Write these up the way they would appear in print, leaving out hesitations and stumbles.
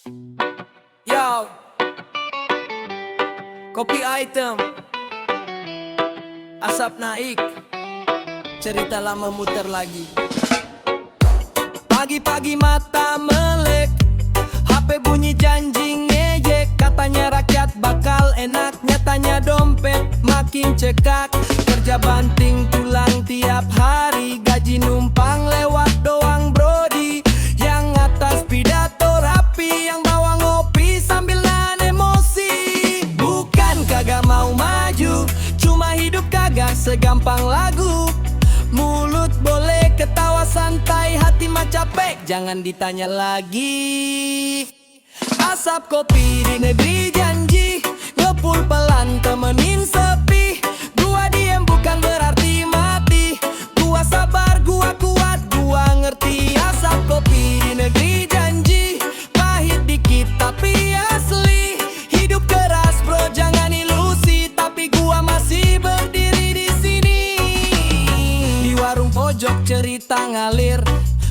Yo, kopi item, asap naik, cerita lama muter lagi. Pagi-pagi mata melek, HP bunyi janji ngejek. Katanya rakyat bakal enak, nyatanya dompet makin cekak. Kerja banting tulang tiap hari, gaji numpang lewat doang brodi. Yang atas pidato rapi, yang bawah ngopi sambil nahan emosi. Bukan kagak mau maju, cuma hidup kagak segampang lagu. Mulut boleh ketawa santai, hati mah capek, jangan ditanya lagi. Asap kopi di negeri janji, ngepul pelan temenin sepi. Gua diem bukan berarti mati, gua sabar, gua kuat, gua ngerti. Asap kopi di negeri janji, pahit dikit tapi asli. Hidup keras bro, jangan ilusi, tapi gua masih berdiri di sini. Di warung pojok cerita ngalir,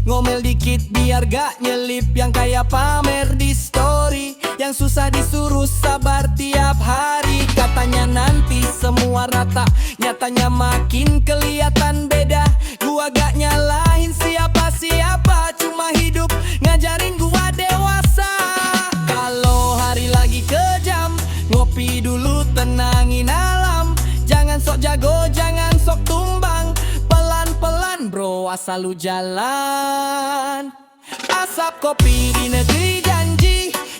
ngomel dikit biar gak nyelip. Yang kaya pamer di story, yang susah disuruh sabar tiap hari. Katanya nanti semua rata, nyatanya makin kelihatan beda. Gua gak nyalahin siapa-siapa, cuma hidup ngajarin gua dewasa. Kalau hari lagi kejam, ngopi dulu tenangin alam. Jangan sok jago, jangan sok tumbang, pelan-pelan bro asal lu jalan. Asap kopi di negeri janji,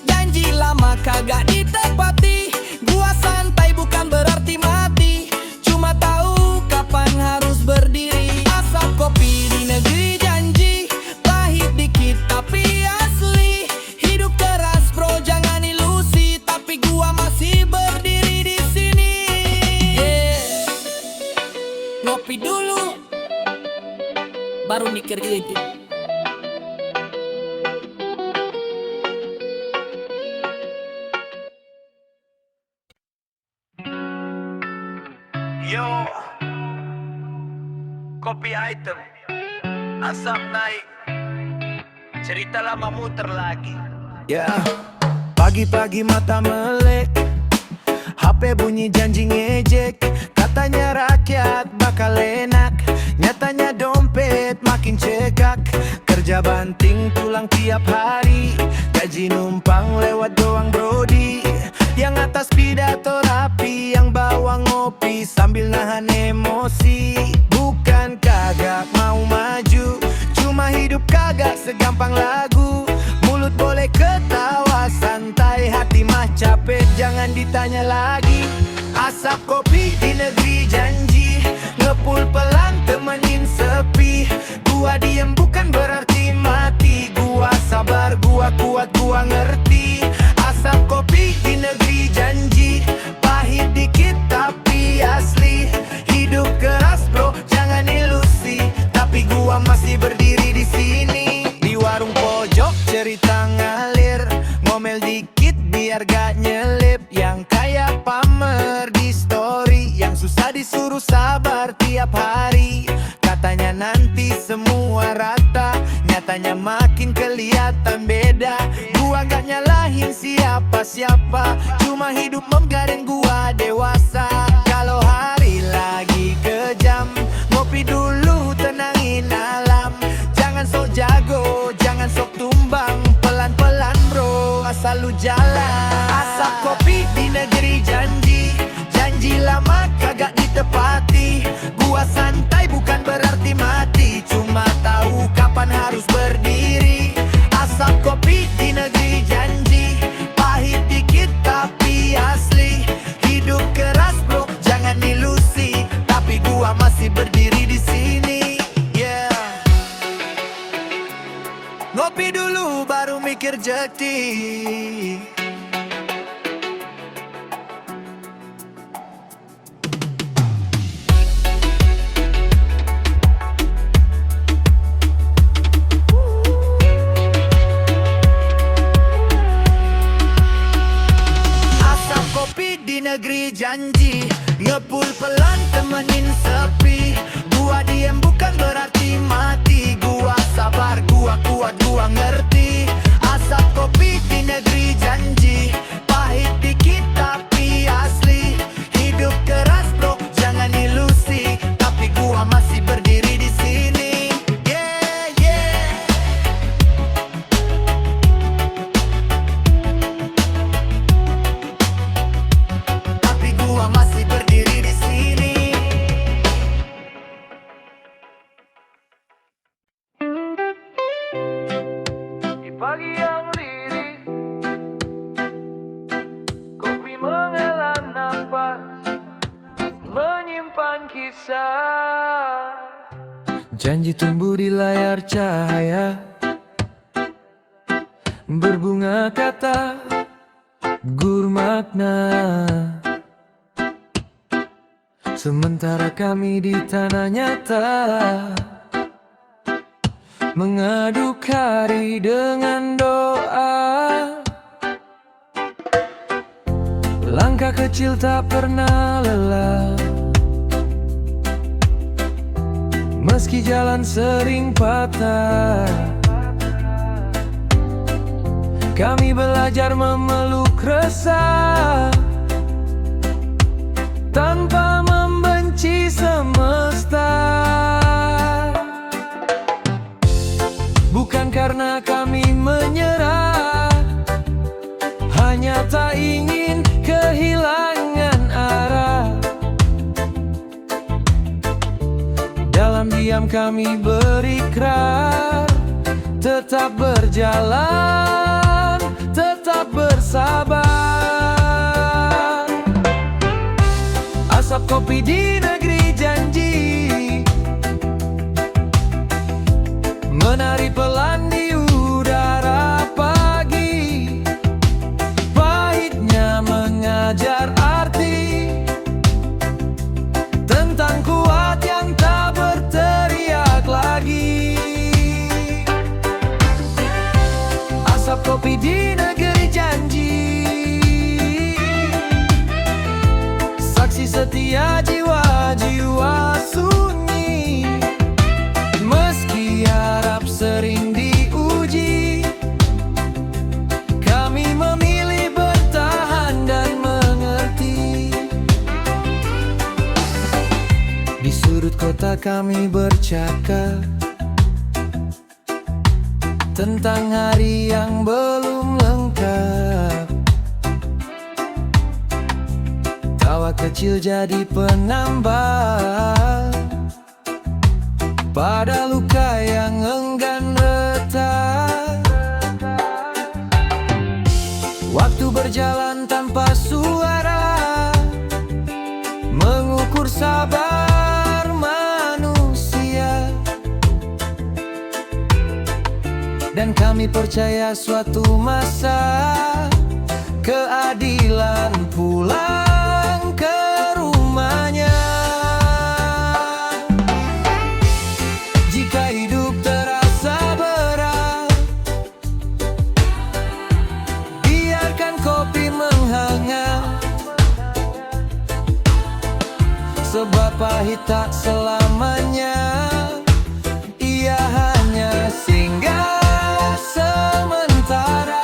janji lama kagak ditepati. Gua santai bukan berarti mati, cuma tahu kapan harus berdiri. Asap kopi di negeri janji, pahit dikit tapi asli. Hidup keras bro, jangan ilusi, tapi gua masih berdiri di sini. Ngopi dulu, baru mikir gitu. Yo, kopi item, asap naik, cerita lama muter lagi. Pagi-pagi mata melek, HP bunyi janji ngejek. Katanya rakyat bakal enak, nyatanya dompet makin cekak. Kerja banting tulang tiap hari, gaji numpang lewat doang brodi. Yang atas pidato rapi, yang bawah ngopi sambil nahan emosi. Bukan kagak mau maju, cuma hidup kagak segampang lagu. Mulut boleh ketawa santai, hati mah capek, jangan ditanya lagi. Asap kopi di negeri janji, ngepul pelan temenin sepi. Gua diem bukan berarti mati, gua sabar, gua kuat, gua ngerti. Asap kopi di negeri janji, pahit dikit tapi asli. Hidup keras bro, jangan ilusi, tapi gua masih berdiri di sini. Di warung pojok cerita ngalir, ngomel dikit biar gak nyelip. Yang kaya pamer di story, yang susah disuruh sabar tiap hari. Katanya nanti semua rata, nyatanya makin kelihatan beda. Gua gak nyalahin siapa-siapa, cuma hidup menggarin gua dewasa. Kalau hari lagi kejam, ngopi dulu tenangin alam. Jangan sok jago, jangan sok tumbang, pelan-pelan bro asal lu jalan. Asap kopi di negeri janji, janji lama kagak ditepati. Gua santai bukan berarti mati, cuma tahu kapan harus berdiri. Asap kopi di negeri janji, pahit dikit tapi asli. Hidup keras bro, jangan ilusi, tapi gua masih berdiri di sini. Ngopi dulu baru mikir jeti. Asap kopi di negeri janji, ngepul pelan temenin sepi. Gua diem bukan berarti mati, gua sabar, gua kuat, gua ngerti. Asap kopi di negeri pagi yang lirih, kopi menghela nafas, menyimpan kisah. Janji tumbuh di layar cahaya, berbunga kata, gugur makna. Sementara kami di tanah nyata, mengaduk hari dengan doa. Langkah kecil tak pernah lelah, meski jalan sering patah. Kami belajar memeluk resah, tanpa membenci semesta. Bukan karena kami menyerah, hanya tak ingin kehilangan arah. Dalam diam kami berikrar, tetap berjalan, tetap bersabar. Asap kopi di negeri janji, menari pelan di udara pagi. Pahitnya mengajar arti tentang kuat yang tak berteriak lagi. Asap kopi di negeri janji, saksi setia jiwa-jiwa sunyi. Meski harap sering diuji, kami memilih bertahan dan mengerti. Di sudut kota kami bercakap tentang hari yang belum lengkap. Tawa kecil jadi penambah pada luka yang enggan retak. Waktu berjalan tanpa suara, mengukur sabar manusia. Dan kami percaya suatu masa keadilan pulang ke rumahnya. Jika hidup terasa berat, biarkan kopi menghangat, sebab pahit tak selamanya, ia hanya singgah sementara.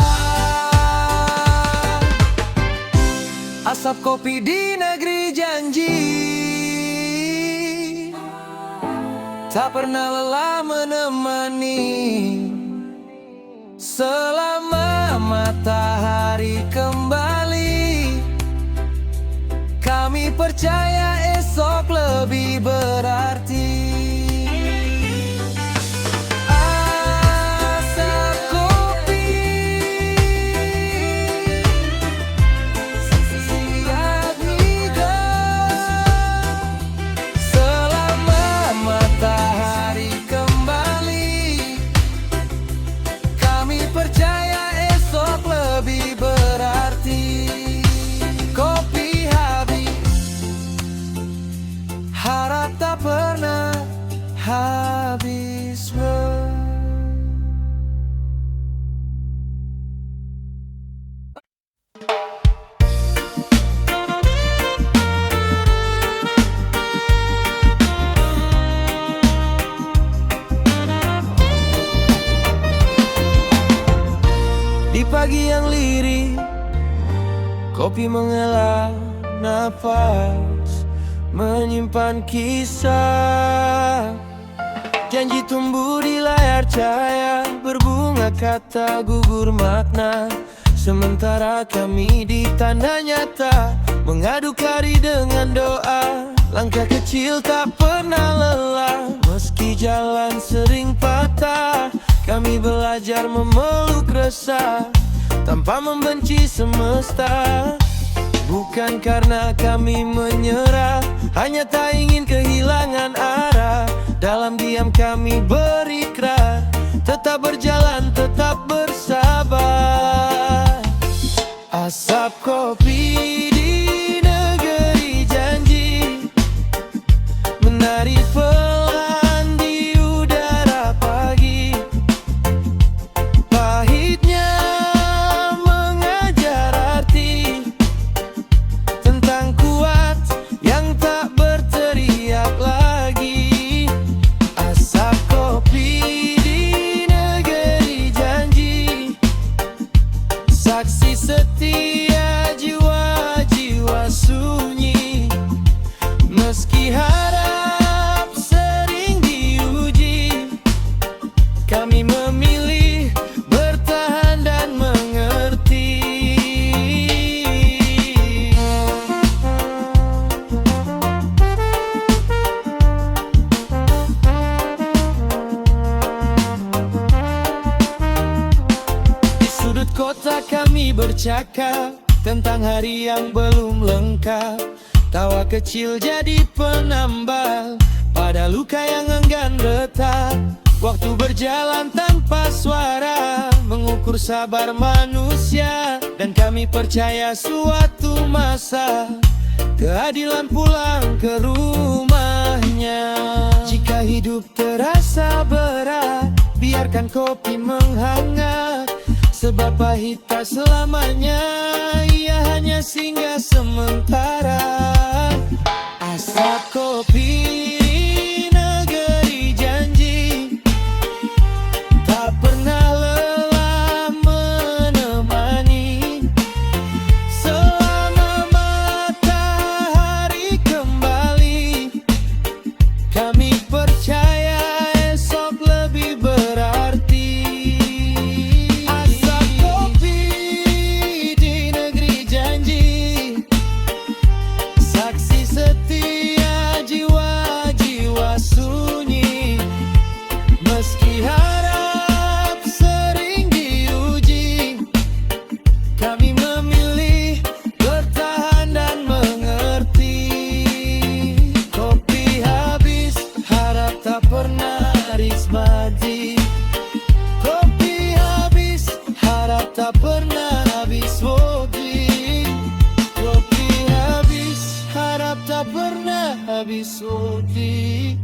Asap kopi di negeri janji, tak pernah lelah menemani. Selama matahari kembali, kami percaya esok lebih berarti. Harap tak pernah habis. Di pagi yang lirih, kopi menghela nafas, menyimpan kisah. Janji tumbuh di layar cahaya, berbunga kata, gugur makna. Sementara kami di tanda nyata, mengaduk hari dengan doa. Langkah kecil tak pernah lelah, meski jalan sering patah. Kami belajar memeluk resah tanpa membenci semesta. Bukan karena kami menyerah, hanya tak ingin kehilangan arah. Dalam diam kami berikrar, tetap berjalan, tetap bersabar. Asap kopi di negeri janji, menari pelan di udara pagi. Pahitnya mengajar arti tentang kuat yang tak berteriak lagi. Asap kopi di negeri janji, saksi setia jiwa-jiwa sunyi. Meski harap sering diuji, kami memilih bertahan dan mengerti. Di sudut kota kami bercakap tentang hari yang belum lengkap. Tawa kecil jadi penambal pada luka yang enggan retak. Waktu berjalan tanpa suara, mengukur sabar manusia. Dan kami percaya suatu masa keadilan pulang ke rumahnya. Jika hidup terasa berat, biarkan kopi menghangat. Sebab pahit tak selamanya, ia hanya singgah sementara. Asap kopi di negeri janji, tak pernah lelah menemani. Selama matahari kembali, kami percaya esok lebih berarti. Asap kopi di negeri janji, saksi setia jiwa-jiwa sunyi. Meski harap sering diuji, kami memilih bertahan dan mengerti. Kopi habis, harap tak pernah rismati. Kopi habis, harap tak pernah habis wogi. Kopi habis, harap tak pernah habis wogi.